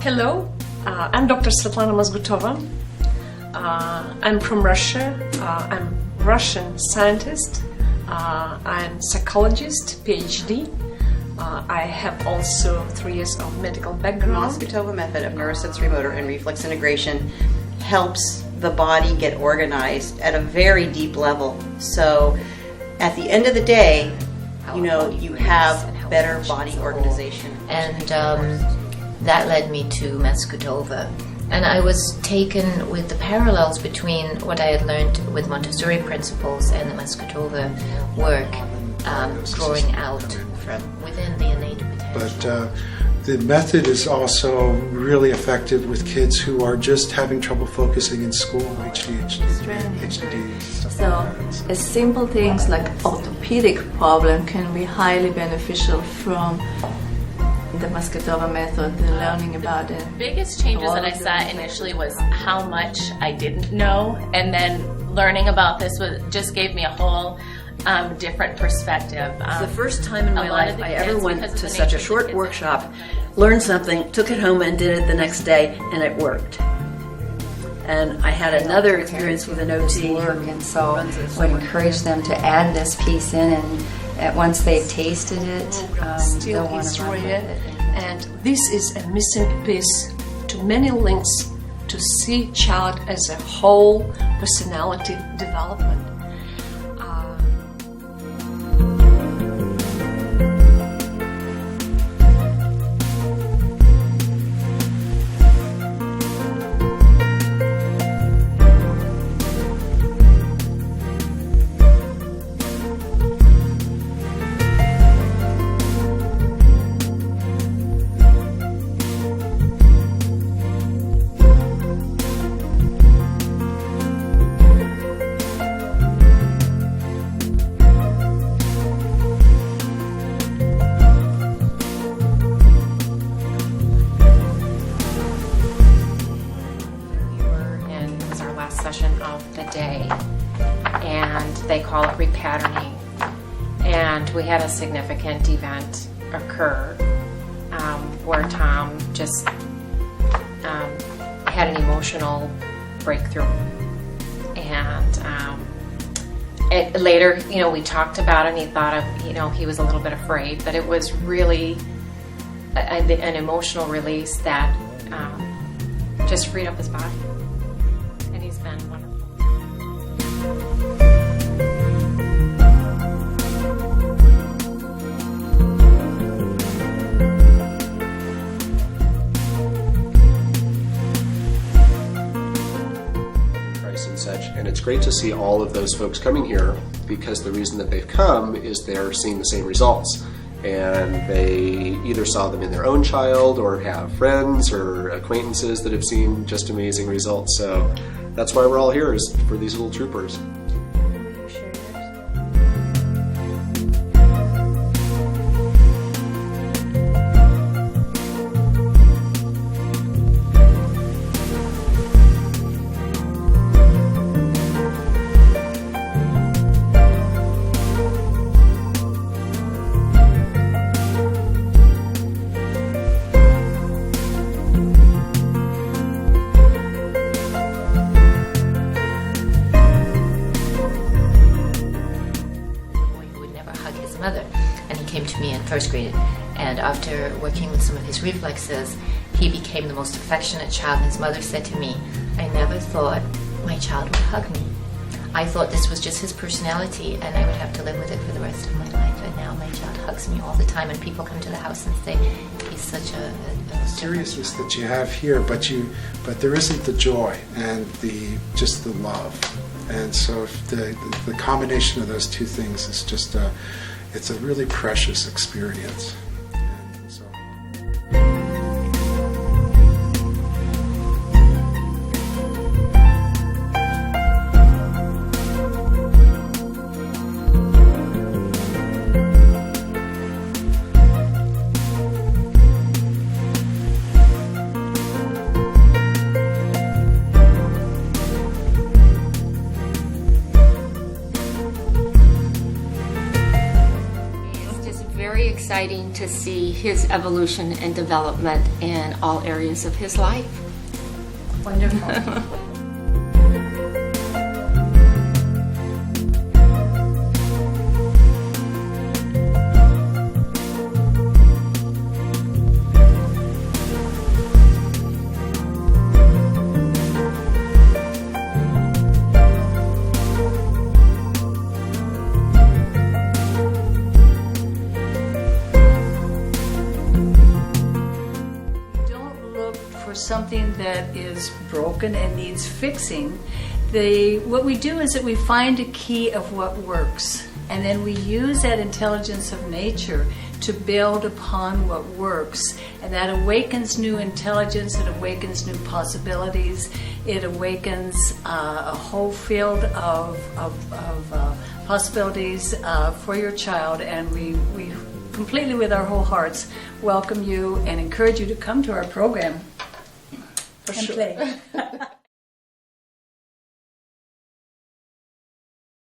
Hello, I'm Dr. Svetlana Masgutova. I'm from Russia. I'm Russian scientist. I'm psychologist, PhD. I have also 3 years of medical background. Masgutova method of neurosensory motor and reflex integration helps the body get organized at a very deep level. So at the end of the day, you have better body organization. And that led me to Masgutova. And I was taken with the parallels between what I had learned with Montessori principles and the Masgutova work, drawing out from within the innate potential. But the method is also really effective with kids who are just having trouble focusing in school, HDD, stuff So, like that. simple things like orthopedic problem can be highly beneficial from the Masgutova method, the learning about it. The biggest changes that I saw initially was how much I didn't know, and then learning about this just gave me a whole different perspective. It's the first time in my life I ever went to such a short workshop, learned something, took it home and did it the next day, and it worked. And I had another experience with an OT. And so I would encourage them to add this piece in, and once they've tasted it, they'll want to run with it. And this is a missing piece to many links to see child as a whole personality development. Session of the day, and they call it repatterning. And we had a significant event occur where Tom just had an emotional breakthrough, and later, we talked about it, and he thought of, he was a little bit afraid, but it was really an emotional release that just freed up his body. Been wonderful. And such, and it's great to see all of those folks coming here, because the reason that they've come is they're seeing the same results, and they either saw them in their own child or have friends or acquaintances that have seen just amazing results. So that's why we're all here, is for these little troopers. Mother, and he came to me in first grade, and after working with some of his reflexes, he became the most affectionate child. His mother said to me, I never thought my child would hug me. I thought this was just his personality and I would have to live with it for the rest of my life, and now my child hugs me all the time, and people come to the house and say he's such a seriousness that you have here, but there isn't the joy and just the love. And so the combination of those two things is just it's a really precious experience. And so very exciting to see his evolution and development in all areas of his life. Wonderful. Something that is broken and needs fixing, what we do is that we find a key of what works, and then we use that intelligence of nature to build upon what works, and that awakens new intelligence, it awakens new possibilities, it awakens a whole field of possibilities for your child, and we completely, with our whole hearts, welcome you and encourage you to come to our program. For and sure. play.